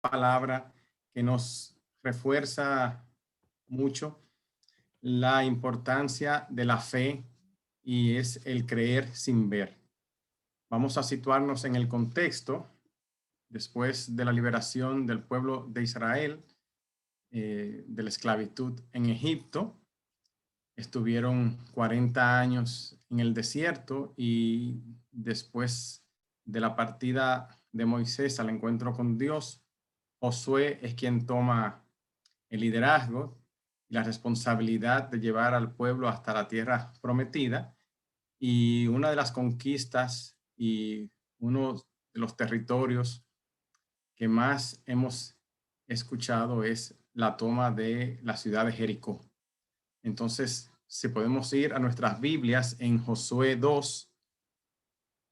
palabra que nos refuerza mucho la importancia de la fe y es el creer sin ver. Vamos a situarnos en el contexto después de la liberación del pueblo de Israel de la esclavitud en Egipto. Estuvieron 40 años en el desierto y después de la partida de Moisés al encuentro con Dios, Josué es quien toma el liderazgo y la responsabilidad de llevar al pueblo hasta la tierra prometida. Y una de las conquistas y uno de los territorios que más hemos escuchado es la toma de la ciudad de Jericó. Entonces, si podemos ir a nuestras Biblias en Josué 2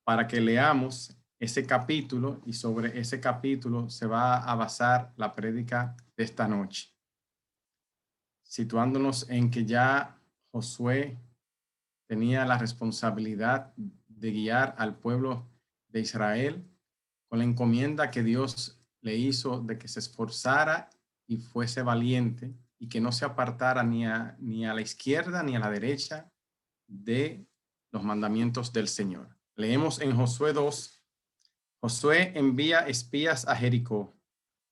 para que leamos ese capítulo, y sobre ese capítulo se va a basar la prédica de esta noche, situándonos en que ya Josué tenía la responsabilidad de guiar al pueblo de Israel con la encomienda que Dios le hizo de que se esforzara y fuese valiente y que no se apartara ni a la izquierda ni a la derecha de los mandamientos del Señor. Leemos en Josué 2. Josué envía espías a Jericó.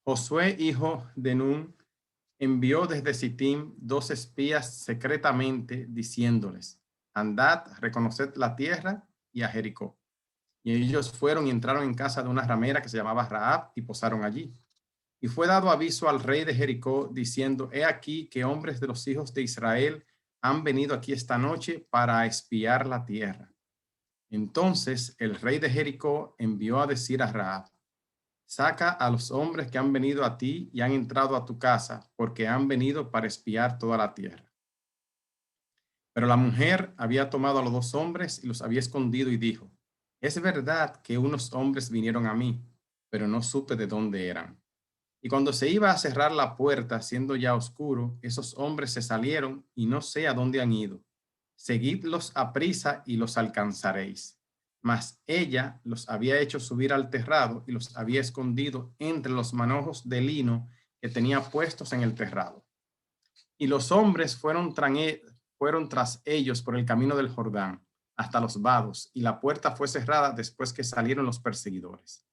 Josué, hijo de Nun, envió desde Sittim 2 espías secretamente, diciéndoles: andad, reconoced la tierra y a Jericó. Y ellos fueron y entraron en casa de una ramera que se llamaba Rahab y posaron allí. Y fue dado aviso al rey de Jericó, diciendo: he aquí que hombres de los hijos de Israel han venido aquí esta noche para espiar la tierra. Entonces el rey de Jericó envió a decir a Rahab: saca a los hombres que han venido a ti y han entrado a tu casa, porque han venido para espiar toda la tierra. Pero la mujer había tomado a los 2 hombres y los había escondido y dijo: es verdad que unos hombres vinieron a mí, pero no supe de dónde eran. Y cuando se iba a cerrar la puerta, siendo ya oscuro, esos hombres se salieron y no sé a dónde han ido. Seguidlos aprisa y los alcanzaréis. Mas ella los había hecho subir al terrado y los había escondido entre los manojos de lino que tenía puestos en el terrado. Y los hombres fueron tras ellos por el camino del Jordán hasta los vados, y la puerta fue cerrada después que salieron los perseguidores.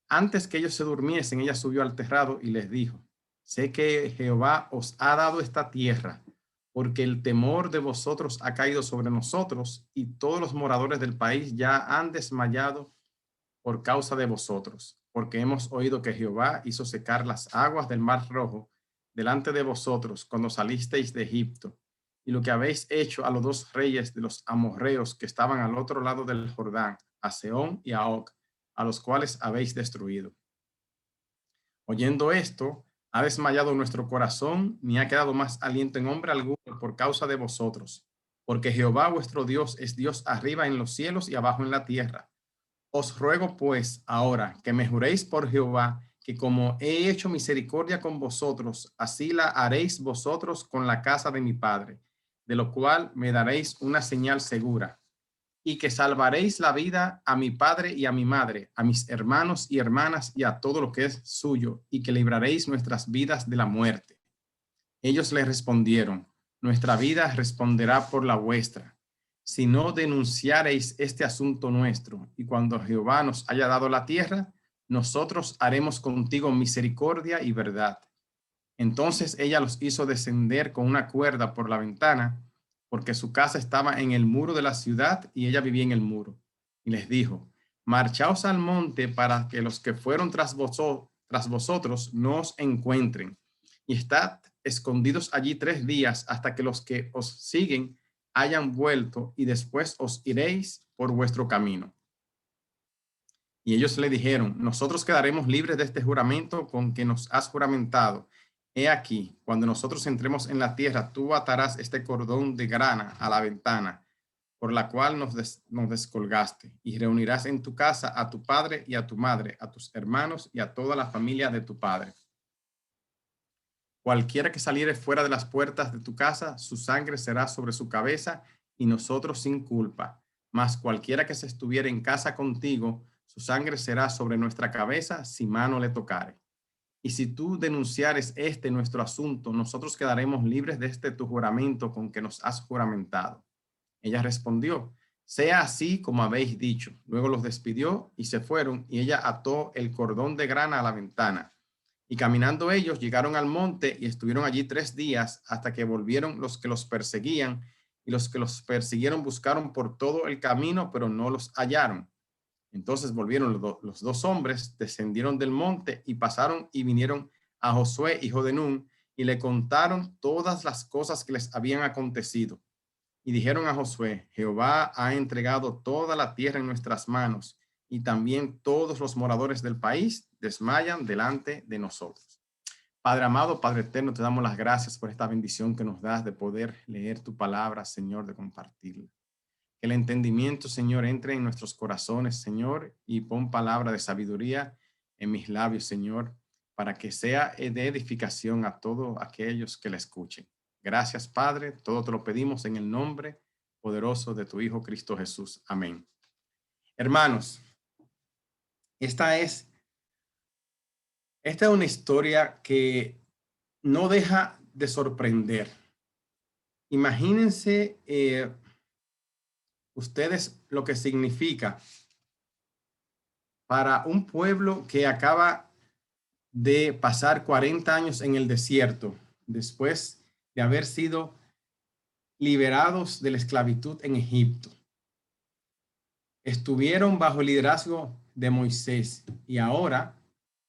Antes que ellos se durmiesen, ella subió al terrado y les dijo: sé que Jehová os ha dado esta tierra, porque el temor de vosotros ha caído sobre nosotros, y todos los moradores del país ya han desmayado por causa de vosotros, porque hemos oído que Jehová hizo secar las aguas del Mar Rojo delante de vosotros cuando salisteis de Egipto, y lo que habéis hecho a los 2 reyes de los amorreos que estaban al otro lado del Jordán, a Sehón y a Og, a los cuales habéis destruido. Oyendo esto, ha desmayado nuestro corazón, ni ha quedado más aliento en hombre alguno por causa de vosotros, porque Jehová vuestro Dios es Dios arriba en los cielos y abajo en la tierra. Os ruego pues ahora que me juréis por Jehová, que como he hecho misericordia con vosotros, así la haréis vosotros con la casa de mi padre, de lo cual me daréis una señal segura, y que salvaréis la vida a mi padre y a mi madre, a mis hermanos y hermanas y a todo lo que es suyo, y que libraréis nuestras vidas de la muerte. Ellos le respondieron: nuestra vida responderá por la vuestra, si no denunciareis este asunto nuestro, y cuando Jehová nos haya dado la tierra, nosotros haremos contigo misericordia y verdad. Entonces ella los hizo descender con una cuerda por la ventana, porque su casa estaba en el muro de la ciudad y ella vivía en el muro. Y les dijo: marchaos al monte para que los que fueron tras vosotros no os encuentren, y estad escondidos allí 3 días hasta que los que os siguen hayan vuelto, y después os iréis por vuestro camino. Y ellos le dijeron: nosotros quedaremos libres de este juramento con que nos has juramentado. He aquí, cuando nosotros entremos en la tierra, tú atarás este cordón de grana a la ventana por la cual nos descolgaste, y reunirás en tu casa a tu padre y a tu madre, a tus hermanos y a toda la familia de tu padre. Cualquiera que saliere fuera de las puertas de tu casa, su sangre será sobre su cabeza, y nosotros sin culpa. Mas cualquiera que se estuviere en casa contigo, su sangre será sobre nuestra cabeza si mano le tocare. y si tú denunciares nuestro asunto, nosotros quedaremos libres de tu juramento con que nos has juramentado. Ella respondió, sea así como habéis dicho. Luego los despidió y se fueron, y ella ató el cordón de grana a la ventana. Y caminando ellos llegaron al monte y estuvieron allí 3 días hasta que volvieron los que los perseguían, y los que los persiguieron buscaron por todo el camino, pero no los hallaron. Entonces volvieron los 2 hombres, descendieron del monte y pasaron y vinieron a Josué, hijo de Nun, y le contaron todas las cosas que les habían acontecido. Y dijeron a Josué, Jehová ha entregado toda la tierra en nuestras manos, y también todos los moradores del país desmayan delante de nosotros. Padre amado, Padre eterno, te damos las gracias por esta bendición que nos das de poder leer tu palabra, Señor, de compartirla. Que el entendimiento, Señor, entre en nuestros corazones, Señor, y pon palabra de sabiduría en mis labios, Señor, para que sea de edificación a todos aquellos que la escuchen. Gracias, Padre. Todo te lo pedimos en el nombre poderoso de tu Hijo Cristo Jesús. Amén. Hermanos, esta es una historia que no deja de sorprender. Imagínense ustedes lo que significa para un pueblo que acaba de pasar 40 años en el desierto, después de haber sido liberados de la esclavitud en Egipto. Estuvieron bajo el liderazgo de Moisés y ahora,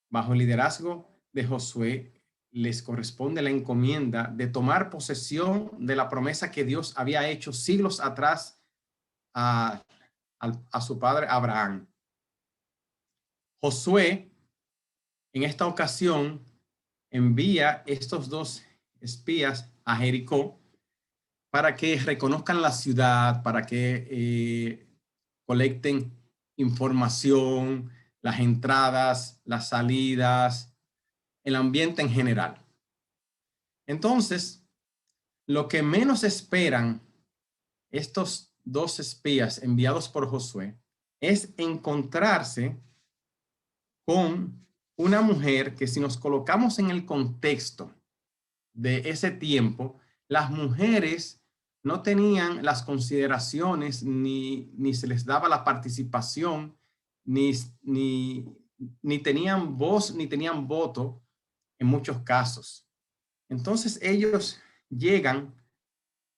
bajo el liderazgo de Josué, les corresponde la encomienda de tomar posesión de la promesa que Dios había hecho siglos atrás a su padre Abraham. Josué, en esta ocasión, envía estos 2 espías a Jericó para que reconozcan la ciudad, para que colecten información, las entradas, las salidas, el ambiente en general. Entonces, lo que menos esperan estos 2 espías enviados por Josué es encontrarse con una mujer que, si nos colocamos en el contexto de ese tiempo, las mujeres no tenían las consideraciones ni se les daba la participación, ni tenían voz, ni tenían voto en muchos casos. Entonces ellos llegan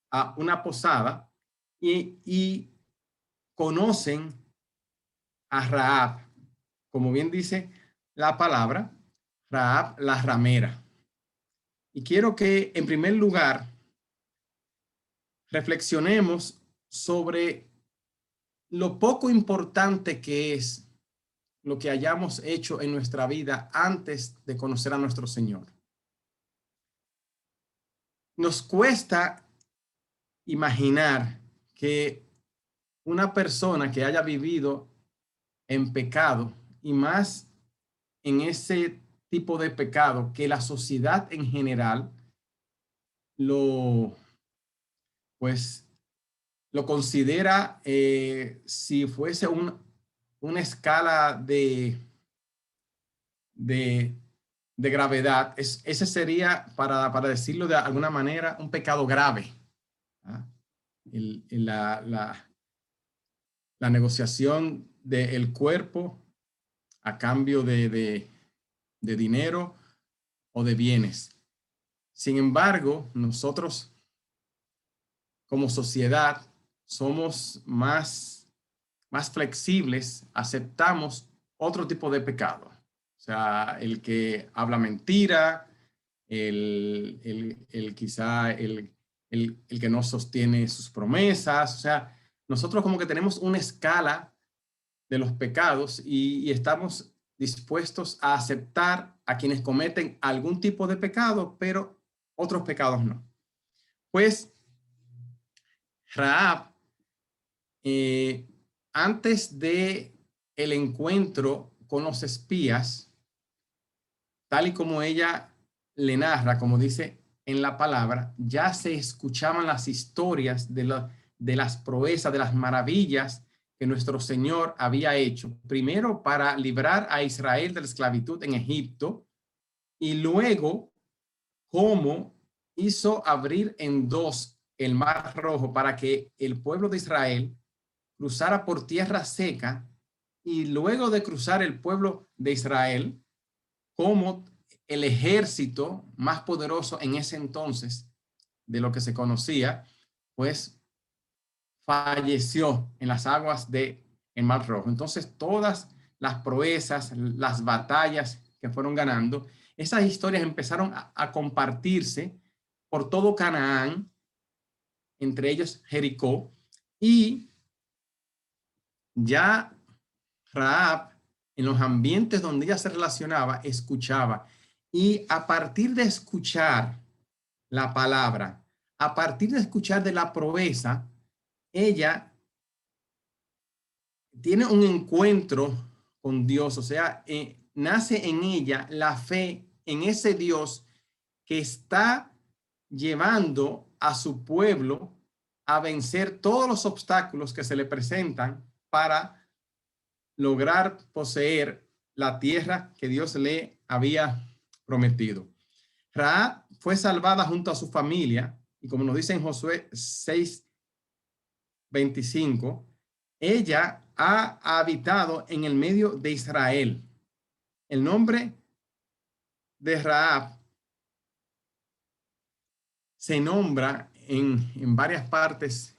a una posada y conocen a Rahab, como bien dice la palabra, Rahab la ramera. Y quiero que, en primer lugar, reflexionemos sobre lo poco importante que es lo que hayamos hecho en nuestra vida antes de conocer a nuestro Señor. Nos cuesta imaginar que una persona que haya vivido en pecado, y más en ese tipo de pecado que la sociedad en general lo considera, si fuese una escala de gravedad, ese sería, para decirlo de alguna manera, un pecado grave. La negociación del cuerpo a cambio de dinero o de bienes. Sin embargo, nosotros como sociedad somos más flexibles, aceptamos otro tipo de pecado. O sea, el que habla mentira, quizá el que no sostiene sus promesas. O sea, nosotros como que tenemos una escala de los pecados y estamos dispuestos a aceptar a quienes cometen algún tipo de pecado, pero otros pecados no. Pues Rahab, antes de el encuentro con los espías, tal y como ella le narra, como dice en la palabra, ya se escuchaban las historias de las proezas, de las maravillas que nuestro Señor había hecho, primero para librar a Israel de la esclavitud en Egipto, y luego cómo hizo abrir en dos el Mar Rojo para que el pueblo de Israel cruzara por tierra seca, y luego de cruzar el pueblo de Israel, como el ejército más poderoso en ese entonces de lo que se conocía, pues falleció en las aguas del Mar Rojo. Entonces, todas las proezas, las batallas que fueron ganando, esas historias empezaron a compartirse por todo Canaán, entre ellos Jericó, y ya Rahab, en los ambientes donde ella se relacionaba, escuchaba. Y a partir de escuchar la palabra, a partir de escuchar de la proeza, ella tiene un encuentro con Dios, o sea, nace en ella la fe en ese Dios que está llevando a su pueblo a vencer todos los obstáculos que se le presentan para lograr poseer la tierra que Dios le había prometido. Rahab fue salvada junto a su familia, y como nos dice en Josué 6:25, ella ha habitado en el medio de Israel. El nombre de Rahab se nombra en varias partes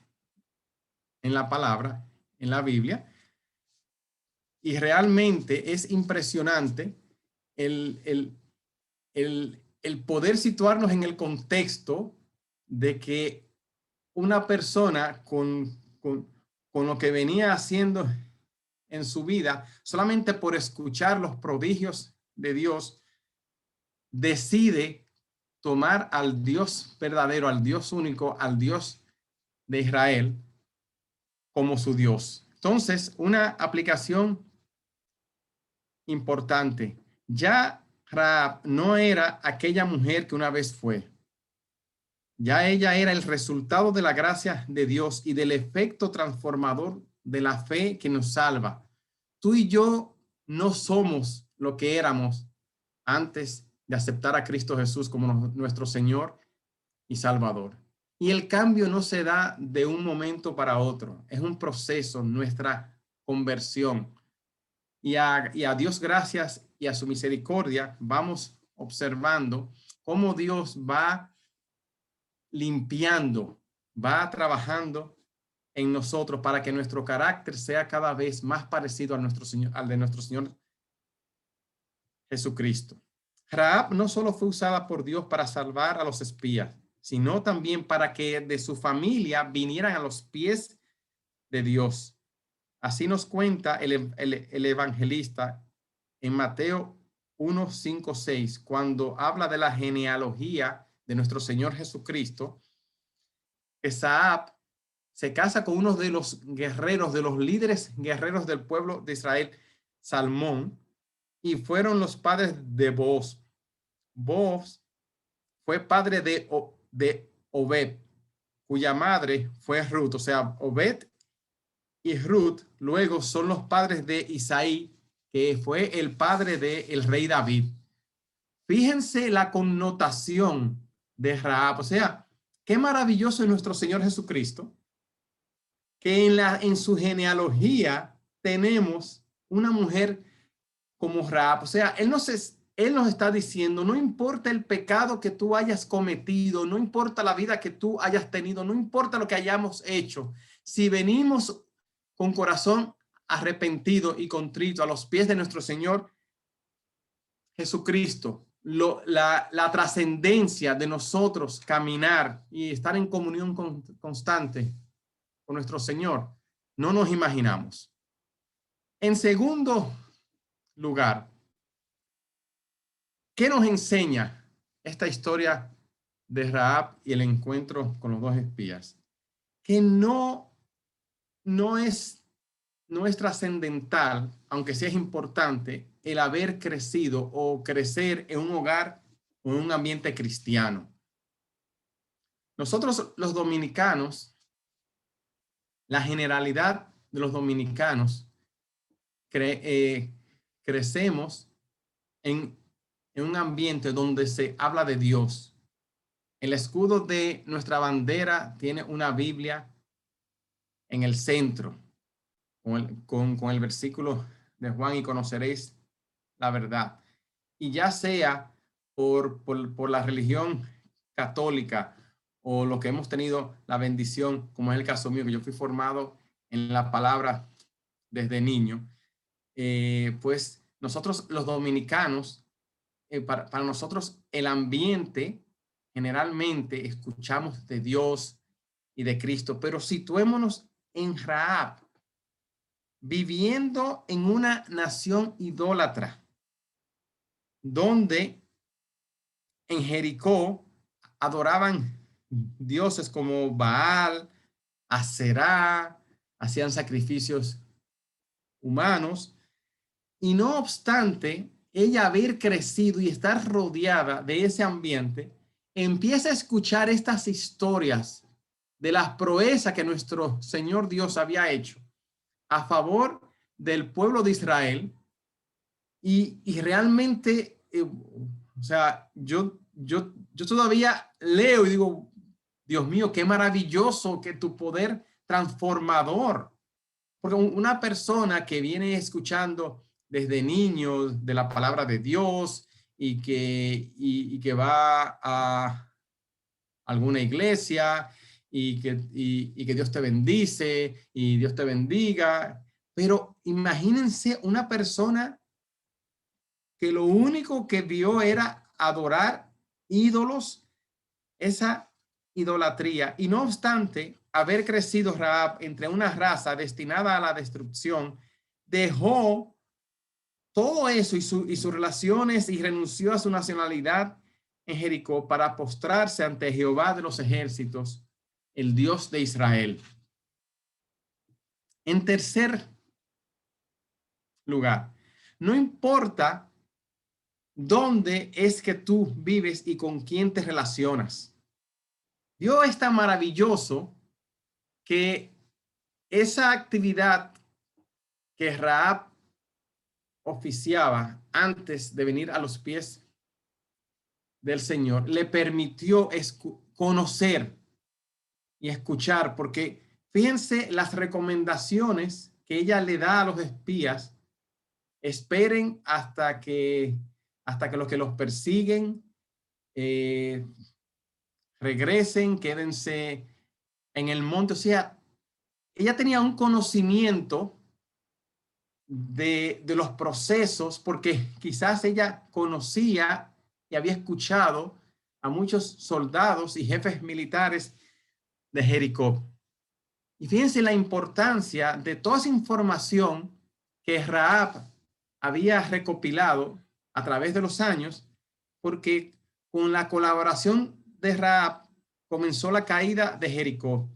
en la palabra, en la Biblia, y realmente es impresionante el, el poder situarnos en el contexto de que una persona con lo que venía haciendo en su vida, solamente por escuchar los prodigios de Dios, decide tomar al Dios verdadero, al Dios único, al Dios de Israel como su Dios. Entonces, una aplicación importante. Ya Rahab no era aquella mujer que una vez fue. Ya ella era el resultado de la gracia de Dios y del efecto transformador de la fe que nos salva. Tú y yo no somos lo que éramos antes de aceptar a Cristo Jesús como nuestro Señor y Salvador. Y el cambio no se da de un momento para otro. Es un proceso, nuestra conversión. Y a Dios gracias y a su misericordia vamos observando cómo Dios va limpiando, va trabajando en nosotros para que nuestro carácter sea cada vez más parecido a nuestro Señor, al de nuestro Señor Jesucristo. Rahab no solo fue usada por Dios para salvar a los espías, sino también para que de su familia vinieran a los pies de Dios. Así nos cuenta el evangelista en Mateo 1, 5, 6, cuando habla de la genealogía de nuestro Señor Jesucristo. Esab se casa con uno de los guerreros, de los líderes guerreros del pueblo de Israel, Salmón, y fueron los padres de Booz. Booz fue padre de Obed, cuya madre fue Ruth. O sea, Obed y Ruth luego son los padres de Isaí, que fue el padre del rey David. Fíjense la connotación de Rahab. O sea, qué maravilloso es nuestro Señor Jesucristo, que en su genealogía tenemos una mujer como Rahab. O sea, él nos está diciendo, no importa el pecado que tú hayas cometido, no importa la vida que tú hayas tenido, no importa lo que hayamos hecho, si venimos con corazón arrepentido y contrito a los pies de nuestro Señor Jesucristo, la trascendencia de nosotros caminar y estar en comunión constante con nuestro Señor, no nos imaginamos. En segundo lugar, ¿qué nos enseña esta historia de Rahab y el encuentro con los dos espías? Que no es trascendental, aunque sí es importante, el haber crecido o crecer en un hogar o en un ambiente cristiano. Nosotros los dominicanos, la generalidad de los dominicanos, crecemos en en un ambiente donde se habla de Dios. El escudo de nuestra bandera tiene una Biblia en el centro, con el versículo de Juan, y conoceréis la verdad. Y ya sea por la religión católica o lo que hemos tenido la bendición, como es el caso mío, que yo fui formado en la palabra desde niño, pues nosotros los dominicanos, para nosotros el ambiente, generalmente escuchamos de Dios y de Cristo, pero situémonos en Rahab, viviendo en una nación idólatra, donde en Jericó adoraban dioses como Baal, Aserá, hacían sacrificios humanos, y no obstante, ella haber crecido y estar rodeada de ese ambiente, empieza a escuchar estas historias de las proezas que nuestro Señor Dios había hecho a favor del pueblo de Israel, y realmente, o sea, yo todavía leo y digo, Dios mío, qué maravilloso que tu poder transformador, porque una persona que viene escuchando desde niño de la palabra de Dios y que va a alguna iglesia y que Dios te bendice y Dios te bendiga, pero imagínense una persona que lo único que vio era adorar ídolos, esa idolatría, y no obstante haber crecido Rahab entre una raza destinada a la destrucción, dejó todo eso y sus relaciones y renunció a su nacionalidad en Jericó para postrarse ante Jehová de los ejércitos, el Dios de Israel. En tercer lugar, no importa dónde es que tú vives y con quién te relacionas. Dios es tan maravilloso que esa actividad que Rahab oficiaba antes de venir a los pies del Señor le permitió conocer y escuchar, porque fíjense las recomendaciones que ella le da a los espías: esperen hasta que los que los persiguen regresen, quédense en el monte. O sea, ella tenía un conocimiento de los procesos, porque quizás ella conocía y había escuchado a muchos soldados y jefes militares de Jericó. Y fíjense la importancia de toda esa información que Rahab había recopilado a través de los años, porque con la colaboración de Rahab comenzó la caída de Jericó.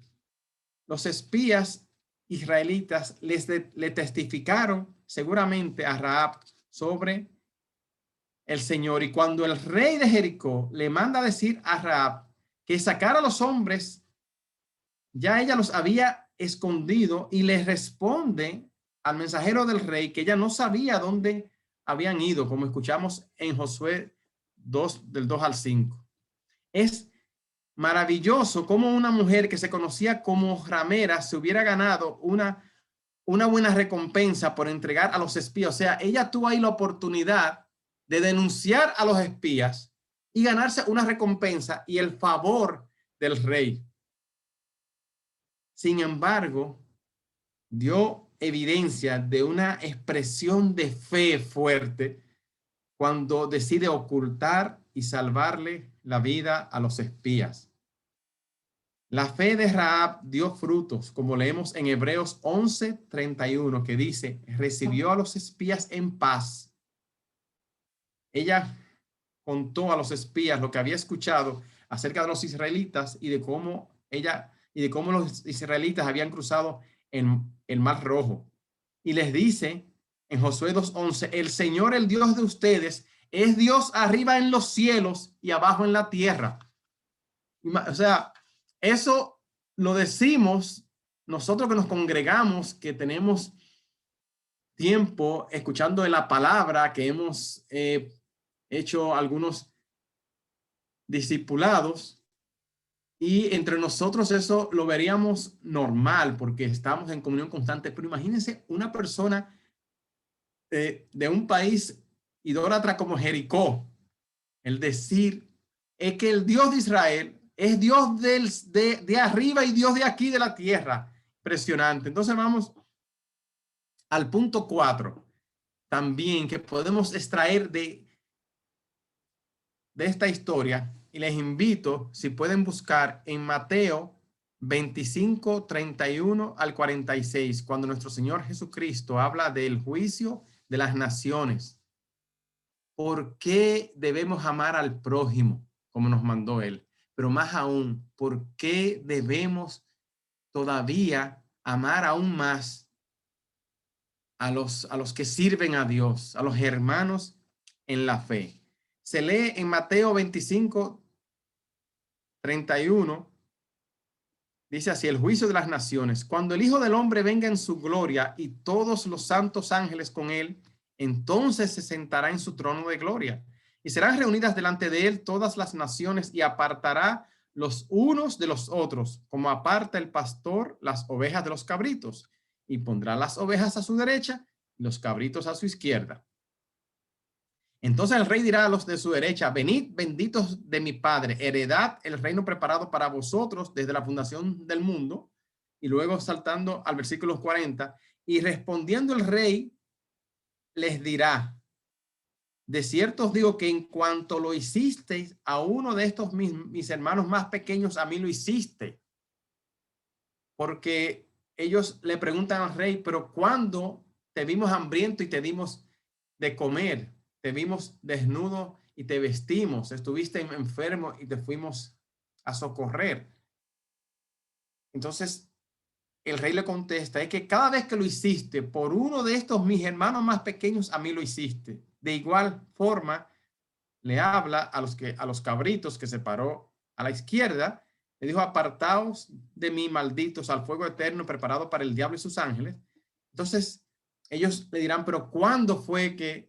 Los espías israelitas le testificaron seguramente a Rahab sobre el Señor, y cuando el rey de Jericó le manda a decir a Rahab que sacara a los hombres, ya ella los había escondido, y le responde al mensajero del rey que ella no sabía dónde habían ido, como escuchamos en Josué 2, del 2 al 5. Es maravilloso cómo una mujer que se conocía como ramera se hubiera ganado una buena recompensa por entregar a los espías. O sea, ella tuvo ahí la oportunidad de denunciar a los espías y ganarse una recompensa y el favor del rey. Sin embargo, dio evidencia de una expresión de fe fuerte cuando decide ocultar y salvarle la vida a los espías. La fe de Rahab dio frutos, como leemos en Hebreos 11:31, que dice: recibió a los espías en paz. Ella contó a los espías lo que había escuchado acerca de los israelitas y de cómo los israelitas habían cruzado el Mar Rojo. Y les dice en Josué 2:11: el Señor, el Dios de ustedes, es Dios arriba en los cielos y abajo en la tierra. O sea, eso lo decimos nosotros que nos congregamos, que tenemos tiempo escuchando de la palabra, que hemos hecho algunos discipulados y entre nosotros eso lo veríamos normal porque estamos en comunión constante. Pero imagínense una persona de un país idólatra como Jericó, el decir es que el Dios de Israel es Dios de arriba y Dios de aquí de la tierra. Impresionante. Entonces vamos al punto 4, también que podemos extraer de esta historia, y les invito, si pueden buscar en Mateo 25, 31 al 46, cuando nuestro Señor Jesucristo habla del juicio de las naciones. ¿Por qué debemos amar al prójimo como nos mandó Él? Pero más aún, ¿por qué debemos todavía amar aún más a los que sirven a Dios, a los hermanos en la fe? Se lee en Mateo 25, 31, dice así: el juicio de las naciones. Cuando el Hijo del Hombre venga en su gloria y todos los santos ángeles con él, entonces se sentará en su trono de gloria y serán reunidas delante de él todas las naciones y apartará los unos de los otros, como aparta el pastor las ovejas de los cabritos, y pondrá las ovejas a su derecha y los cabritos a su izquierda. Entonces el rey dirá a los de su derecha: venid, benditos de mi Padre, heredad el reino preparado para vosotros desde la fundación del mundo. Y luego saltando al versículo 40, y respondiendo el rey les dirá: de cierto os digo que en cuanto lo hicisteis a uno de estos mis hermanos más pequeños, a mí lo hiciste. Porque ellos le preguntan al rey: pero ¿cuándo te vimos hambriento y te dimos de comer? Te vimos desnudo y te vestimos. Estuviste enfermo y te fuimos a socorrer. Entonces el rey le contesta: es que cada vez que lo hiciste por uno de estos mis hermanos más pequeños, a mí lo hiciste. De igual forma le habla a los cabritos que separó a la izquierda. Le dijo: apartaos de mí, malditos, al fuego eterno preparado para el diablo y sus ángeles. Entonces ellos le dirán: pero ¿cuándo fue que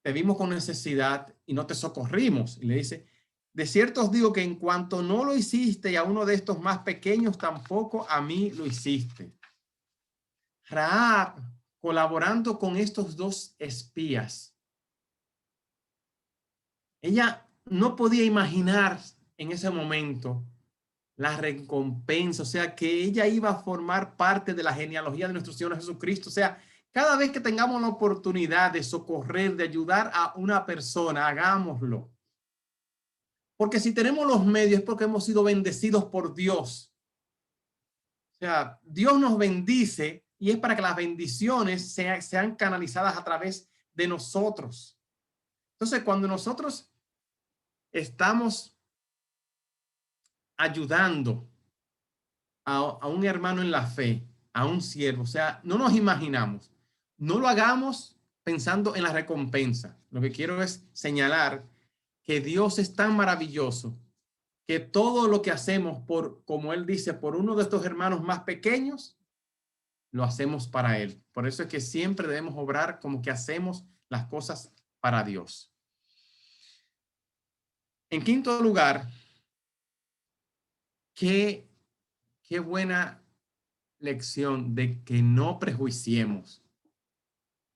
te vimos con necesidad y no te socorrimos? Y le dice: de cierto os digo que en cuanto no lo hiciste y a uno de estos más pequeños, tampoco a mí lo hiciste. Rahab, colaborando con estos dos espías, ella no podía imaginar en ese momento la recompensa, o sea, que ella iba a formar parte de la genealogía de nuestro Señor Jesucristo. O sea, cada vez que tengamos la oportunidad de socorrer, de ayudar a una persona, hagámoslo. Porque si tenemos los medios es porque hemos sido bendecidos por Dios. O sea, Dios nos bendice y es para que las bendiciones sean canalizadas a través de nosotros. Entonces, cuando nosotros estamos ayudando a un hermano en la fe, a un siervo, o sea, no nos imaginamos, no lo hagamos pensando en la recompensa. Lo que quiero es señalar que Dios es tan maravilloso que todo lo que hacemos por, como él dice, por uno de estos hermanos más pequeños, lo hacemos para él. Por eso es que siempre debemos obrar como que hacemos las cosas para Dios. En quinto lugar, qué buena lección de que no prejuiciemos.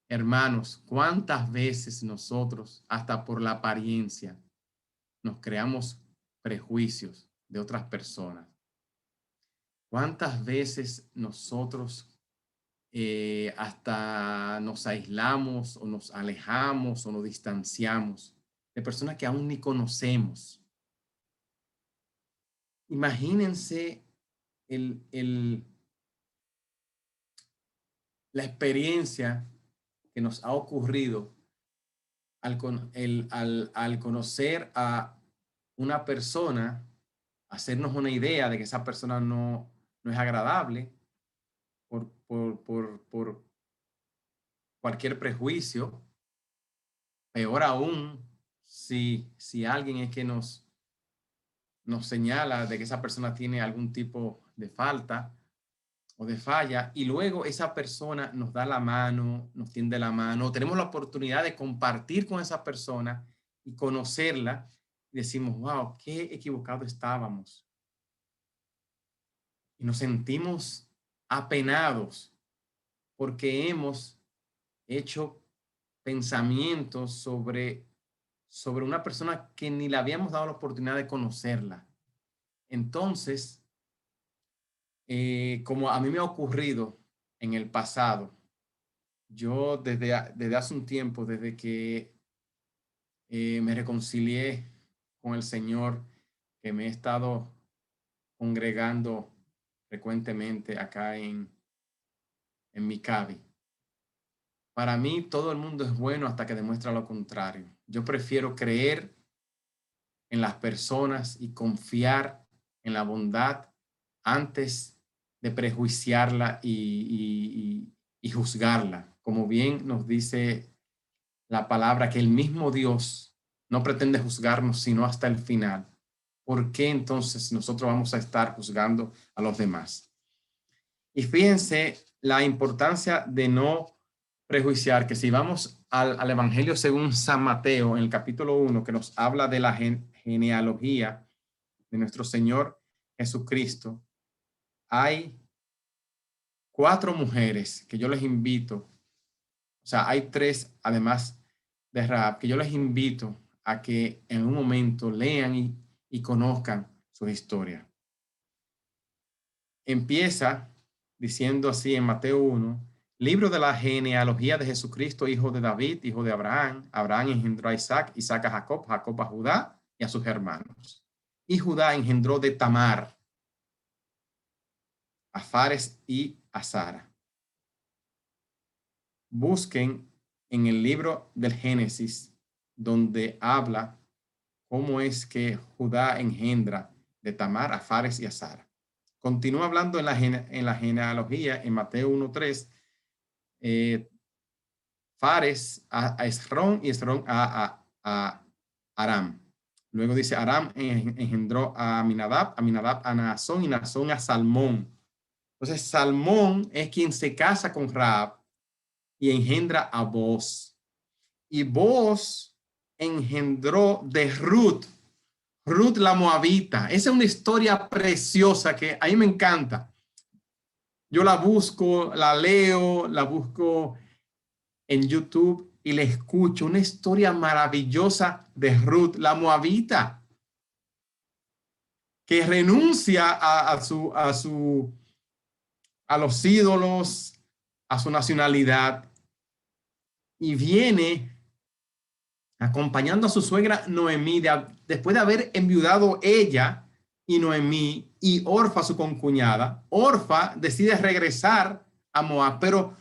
Hermanos, ¿cuántas veces nosotros, hasta por la apariencia, nos creamos prejuicios de otras personas? ¿Cuántas veces nosotros hasta nos aislamos o nos alejamos o nos distanciamos de personas que aún ni conocemos? Imagínense la experiencia que nos ha ocurrido al conocer a una persona, hacernos una idea de que esa persona no es agradable por cualquier prejuicio. Peor aún, si alguien es que nos señala de que esa persona tiene algún tipo de falta o de falla, y luego esa persona nos da la mano, nos tiende la mano, tenemos la oportunidad de compartir con esa persona y conocerla, decimos, wow, qué equivocado estábamos. Y nos sentimos apenados porque hemos hecho pensamientos sobre una persona que ni le habíamos dado la oportunidad de conocerla. Entonces, como a mí me ha ocurrido en el pasado, yo desde hace un tiempo, desde que me reconcilié con el Señor, que me he estado congregando frecuentemente acá en Micabi. Para mí todo el mundo es bueno hasta que demuestra lo contrario. Yo prefiero creer en las personas y confiar en la bondad antes de prejuiciarla y juzgarla. Como bien nos dice la palabra, que el mismo Dios no pretende juzgarnos sino hasta el final. ¿Por qué entonces nosotros vamos a estar juzgando a los demás? Y fíjense la importancia de no prejuiciar, que si vamos al Evangelio según San Mateo, en el capítulo 1, que nos habla de la genealogía de nuestro Señor Jesucristo, hay 4 mujeres que yo les invito, o sea, hay 3 además de Rahab, que yo les invito a que en un momento lean y conozcan su historia. Empieza diciendo así en Mateo 1, libro de la genealogía de Jesucristo, hijo de David, hijo de Abraham. Abraham engendró a Isaac, Isaac a Jacob, Jacob a Judá y a sus hermanos. Y Judá engendró de Tamar a Fares y a Sara. Busquen en el libro del Génesis, donde habla cómo es que Judá engendra de Tamar a Fares y a Sara. Continúa hablando en la genealogía en Mateo 1:3. Fares a Esrón y Esrón a Aram. Luego dice, Aram engendró a Aminadab a Naasón y Naasón a Salmón. Entonces, Salmón es quien se casa con Rahab y engendra a Booz. Y Booz engendró de Ruth, Ruth la Moabita. Esa es una historia preciosa que a mí me encanta. Yo la busco, la leo, la busco en YouTube y le escucho una historia maravillosa de Ruth, la Moabita, que renuncia a los ídolos, a su nacionalidad y viene acompañando a su suegra Noemí, después de haber enviudado ella y Noemí y Orfa, su concuñada. Orfa decide regresar a Moab, pero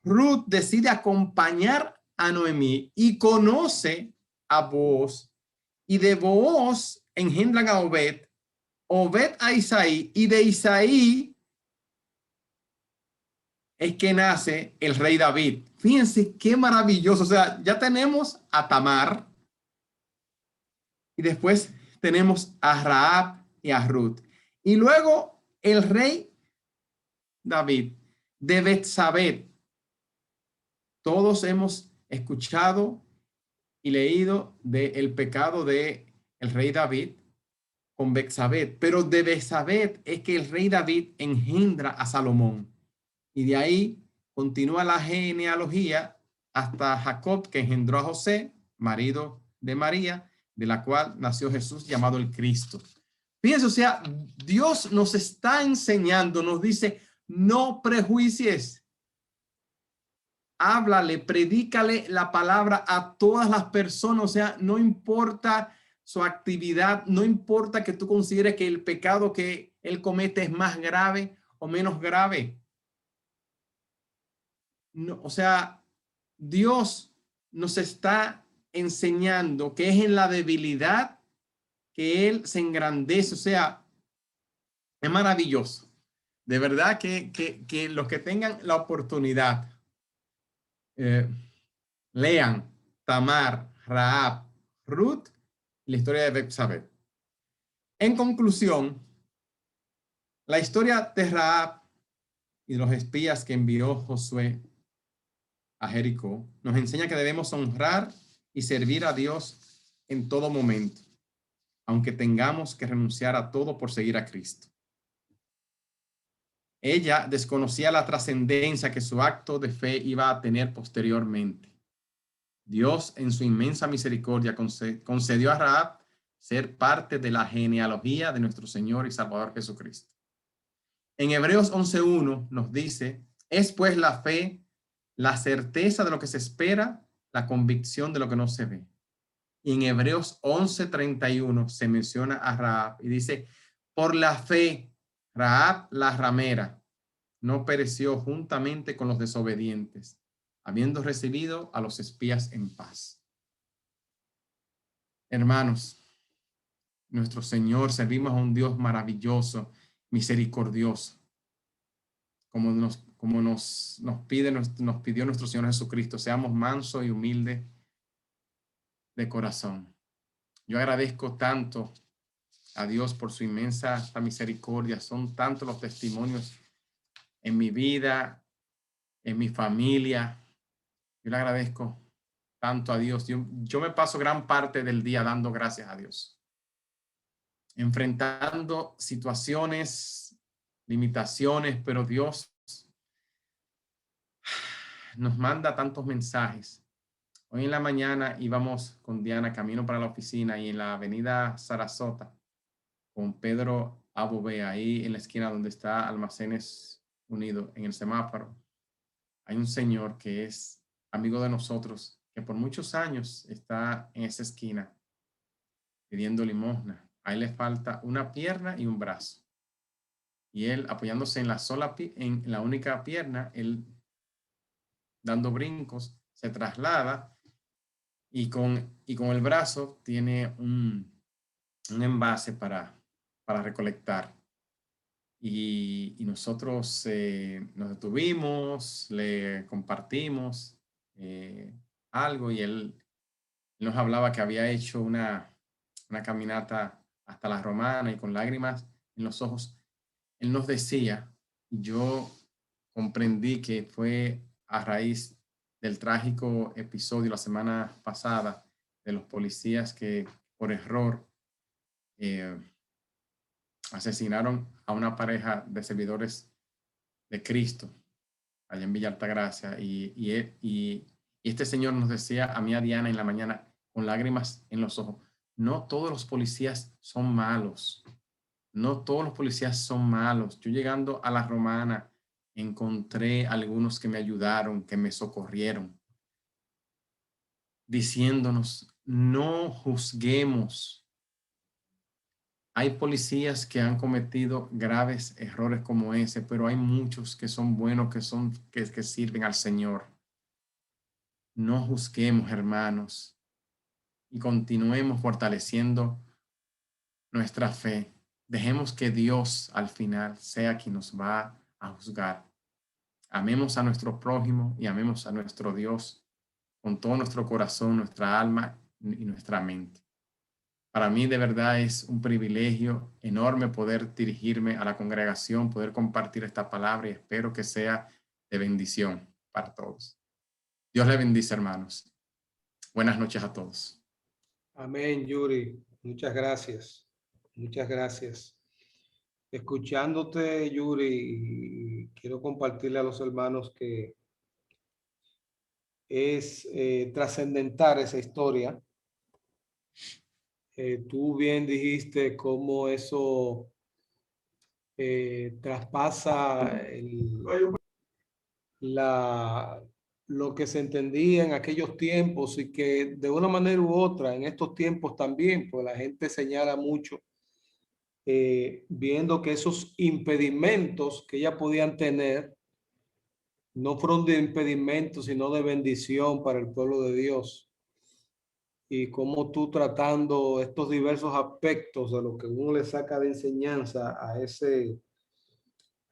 Ruth decide acompañar a Noemí y conoce a Booz, y de Booz engendran a Obed, Obed a Isaí, y de Isaí es que nace el rey David. Fíjense qué maravilloso. O sea, ya tenemos a Tamar y después tenemos a Rahab y a Ruth. Y luego el rey David de Betsabé. Todos hemos escuchado y leído del pecado de el rey David con Betsabé, pero de Betsabé es que el rey David engendra a Salomón. Y de ahí continúa la genealogía hasta Jacob, que engendró a José, marido de María, de la cual nació Jesús llamado el Cristo. Fíjense, o sea, Dios nos está enseñando, nos dice, no prejuicies. Háblale, predícale la palabra a todas las personas, o sea, no importa su actividad, no importa que tú consideres que el pecado que él comete es más grave o menos grave. No, o sea, Dios nos está enseñando que es en la debilidad que Él se engrandece, o sea, es maravilloso. De verdad que los que tengan la oportunidad, lean Tamar, Rahab, Ruth, la historia de Betsabé. En conclusión, la historia de Rahab y de los espías que envió Josué a Jericó nos enseña que debemos honrar y servir a Dios en todo momento, aunque tengamos que renunciar a todo por seguir a Cristo. Ella desconocía la trascendencia que su acto de fe iba a tener posteriormente. Dios, en su inmensa misericordia, concedió a Rahab ser parte de la genealogía de nuestro Señor y Salvador Jesucristo. En Hebreos 11:1 nos dice, es pues la fe, la certeza de lo que se espera, la convicción de lo que no se ve. Y en Hebreos 11:31 se menciona a Rahab y dice, por la fe, Rahab la ramera no pereció juntamente con los desobedientes, habiendo recibido a los espías en paz. Hermanos, nuestro Señor, servimos a un Dios maravilloso, misericordioso, como nos pidió nuestro Señor Jesucristo, seamos mansos y humildes de corazón. Yo agradezco tanto a Dios por su inmensa misericordia. Son tantos los testimonios en mi vida, en mi familia. Yo le agradezco tanto a Dios. Yo me paso gran parte del día dando gracias a Dios, enfrentando situaciones, limitaciones, pero Dios nos manda tantos mensajes. Hoy en la mañana íbamos con Diana camino para la oficina y en la avenida Sarasota con Pedro Above, ahí en la esquina donde está Almacenes Unidos, en el semáforo, hay un señor que es amigo de nosotros, que por muchos años está en esa esquina pidiendo limosna. A él le falta una pierna y un brazo. Y él apoyándose en en la única pierna, él dando brincos, se traslada y con el brazo tiene un envase para recolectar. Y nosotros nos detuvimos, le compartimos algo y él nos hablaba que había hecho una caminata hasta la Romana y con lágrimas en los ojos. Él nos decía, yo comprendí que fue a raíz del trágico episodio la semana pasada de los policías que por error asesinaron a una pareja de servidores de Cristo allá en Villa Altagracia. Y este señor nos decía a mí, a Diana, en la mañana, con lágrimas en los ojos, no todos los policías son malos. No todos los policías son malos. Yo llegando a la Romana, encontré algunos que me ayudaron, que me socorrieron, diciéndonos, no juzguemos. Hay policías que han cometido graves errores como ese, pero hay muchos que son buenos, que sirven al Señor. No juzguemos, hermanos, y continuemos fortaleciendo nuestra fe. Dejemos que Dios al final sea quien nos va a juzgar. Amemos a nuestro prójimo y amemos a nuestro Dios con todo nuestro corazón, nuestra alma y nuestra mente. Para mí de verdad es un privilegio enorme poder dirigirme a la congregación, poder compartir esta palabra y espero que sea de bendición para todos. Dios le bendice, hermanos. Buenas noches a todos. Amén, Yuri. Muchas gracias. Muchas gracias. Escuchándote, Yuri, quiero compartirle a los hermanos que es trascendental esa historia. Tú bien dijiste cómo eso traspasa lo que se entendía en aquellos tiempos y que de una manera u otra en estos tiempos también, pues la gente señala mucho, viendo que esos impedimentos que ellas podían tener no fueron de impedimentos, sino de bendición para el pueblo de Dios. Y cómo tú tratando estos diversos aspectos de lo que uno le saca de enseñanza a ese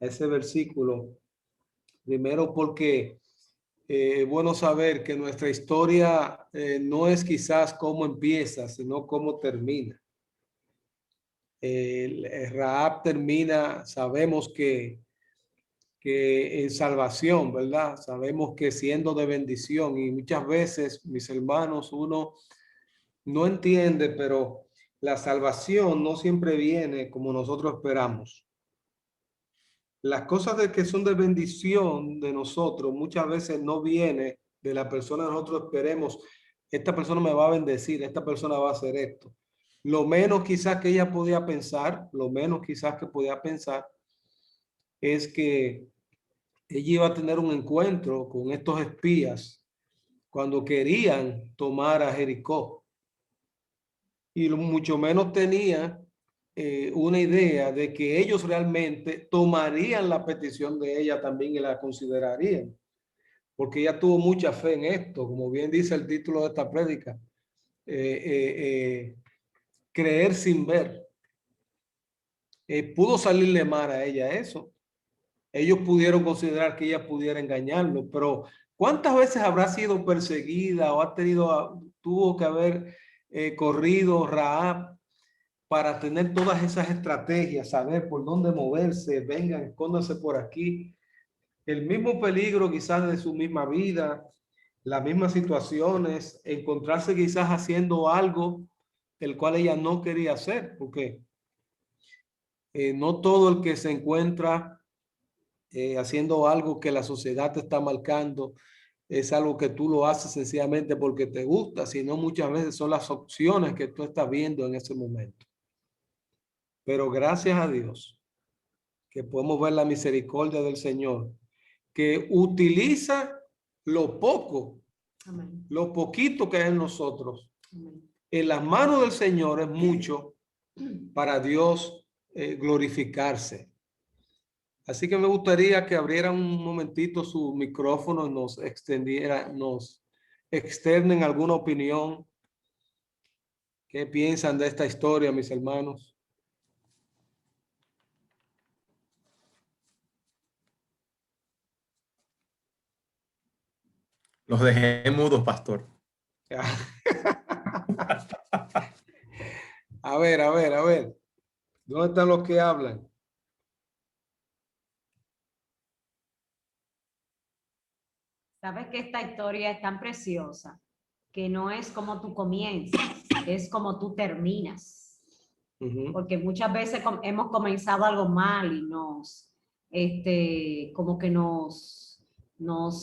versículo. Primero porque es bueno saber que nuestra historia no es quizás cómo empieza, sino cómo termina. Rahab termina, sabemos que en salvación, ¿verdad? Sabemos que siendo de bendición y muchas veces, mis hermanos, uno no entiende, pero la salvación no siempre viene como nosotros esperamos. Las cosas de que son de bendición de nosotros muchas veces no viene de la persona que nosotros esperemos. Esta persona me va a bendecir, esta persona va a hacer esto. Lo menos quizás que ella podía pensar, lo menos quizás que podía pensar es que ella iba a tener un encuentro con estos espías cuando querían tomar a Jericó. Y mucho menos tenía una idea de que ellos realmente tomarían la petición de ella también y la considerarían, porque ella tuvo mucha fe en esto, como bien dice el título de esta prédica, creer sin ver. Pudo salirle mal a ella eso. Ellos pudieron considerar que ella pudiera engañarlo, pero ¿cuántas veces habrá sido perseguida o ha tenido, tuvo que haber corrido Rahab para tener todas esas estrategias, saber por dónde moverse, vengan, escóndanse por aquí? El mismo peligro quizás de su misma vida, las mismas situaciones, encontrarse quizás haciendo algo el cual ella no quería hacer, porque no todo el que se encuentra haciendo algo que la sociedad te está marcando es algo que tú lo haces sencillamente porque te gusta, sino muchas veces son las opciones que tú estás viendo en ese momento. Pero gracias a Dios que podemos ver la misericordia del Señor, que utiliza lo poco, amén, lo poquito que es en nosotros. Amén. En las manos del Señor es mucho para Dios glorificarse. Así que me gustaría que abrieran un momentito su micrófono y nos externen alguna opinión. ¿Qué piensan de esta historia, mis hermanos? Los dejé mudos, pastor. A ver, a ver, a ver. ¿Dónde están los que hablan? Sabes que esta historia es tan preciosa que no es como tú comienzas, es como tú terminas. Porque muchas veces hemos comenzado algo mal y como que nos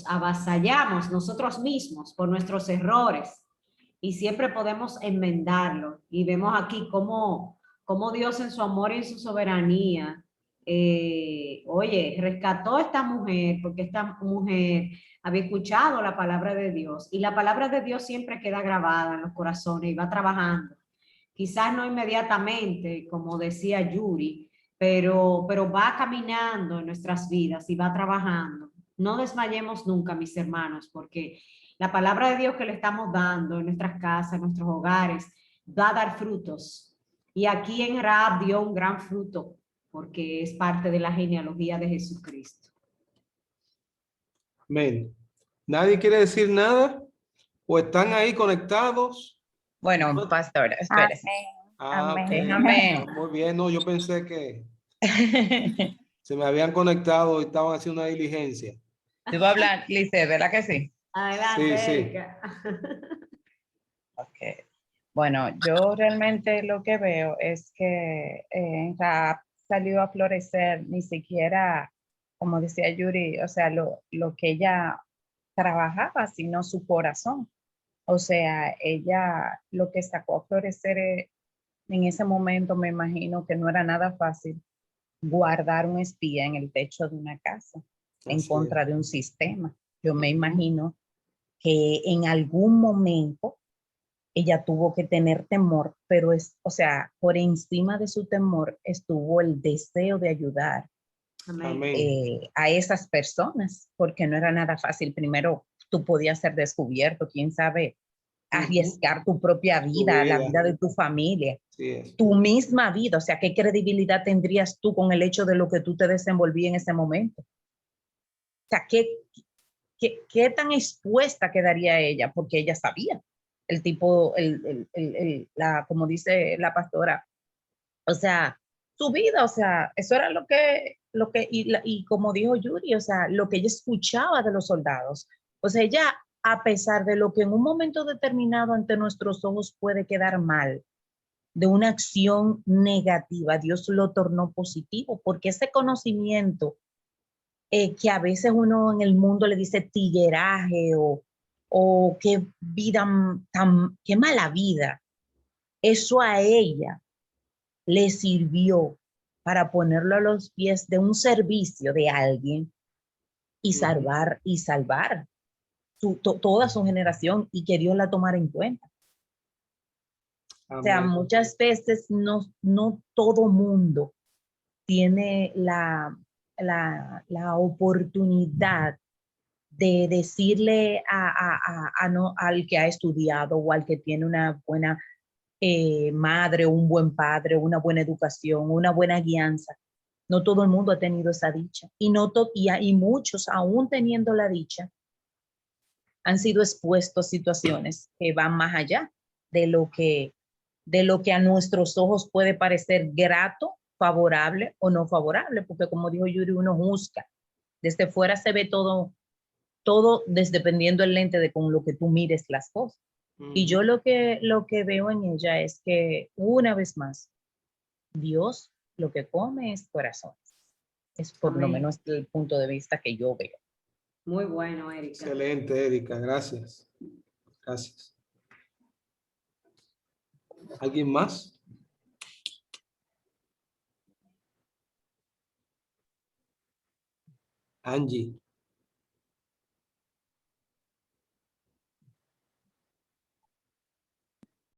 avasallamos nosotros mismos por nuestros errores y siempre podemos enmendarlo. Y vemos aquí cómo Dios en su amor y en su soberanía, oye, rescató a esta mujer porque esta mujer había escuchado la palabra de Dios y la palabra de Dios siempre queda grabada en los corazones y va trabajando. Quizás no inmediatamente, como decía Yuri, pero va caminando en nuestras vidas y va trabajando. No desmayemos nunca, mis hermanos, porque la palabra de Dios que le estamos dando en nuestras casas, en nuestros hogares, va a dar frutos. Y aquí en Rahab dio un gran fruto, porque es parte de la genealogía de Jesucristo. Amén. ¿Nadie quiere decir nada? ¿O están ahí conectados? Bueno, pastor, espérese. Okay. Amén. Muy bien, no, yo pensé que se me habían conectado y estaban haciendo una diligencia. Te voy a hablar, Lice, ¿verdad que sí? Adelante, Sí, sí. Erika. Okay. Bueno, yo realmente lo que veo es que Rahab salió a florecer, ni siquiera, como decía Yuri, o sea, lo que ella trabajaba, sino su corazón. O sea, ella lo que sacó a florecer en ese momento, me imagino que no era nada fácil guardar un espía en el techo de una casa en contra de un sistema. Yo me imagino que en algún momento ella tuvo que tener temor, pero o sea, por encima de su temor estuvo el deseo de ayudar a esas personas, porque no era nada fácil. Primero, tú podías ser descubierto, quién sabe, arriesgar tu propia vida, la vida de tu familia, tu misma vida. O sea, ¿qué credibilidad tendrías tú con el hecho de lo que tú te desenvolvías en ese momento? O sea, ¿qué tan expuesta quedaría ella? Porque ella sabía el tipo, como dice la pastora, o sea, su vida, o sea, eso era y como dijo Yuri, o sea, lo que ella escuchaba de los soldados. O sea, ella a pesar de lo que en un momento determinado ante nuestros ojos puede quedar mal, de una acción negativa, Dios lo tornó positivo, porque ese conocimiento que a veces uno en el mundo le dice tigueraje o qué vida qué mala vida, eso a ella le sirvió para ponerlo a los pies de un servicio de alguien y salvar toda su generación y que Dios la tomara en cuenta. Amén. O sea, muchas veces no todo mundo tiene la oportunidad de decirle al que ha estudiado o al que tiene una buena madre, un buen padre, una buena educación, una buena guianza. No todo el mundo ha tenido esa dicha y muchos, aún teniendo la dicha, han sido expuestos a situaciones que van más allá de lo que a nuestros ojos puede parecer grato, favorable o no favorable, porque como dijo Yuri, uno juzga. Desde fuera se ve todo dependiendo del lente de con lo que tú mires las cosas. Y yo lo que veo en ella es que, una vez más, Dios lo que come es corazones. Es por lo menos el punto de vista que yo veo. Muy bueno, Erika. Excelente, Erika. Gracias. Gracias. ¿Alguien más? Angie.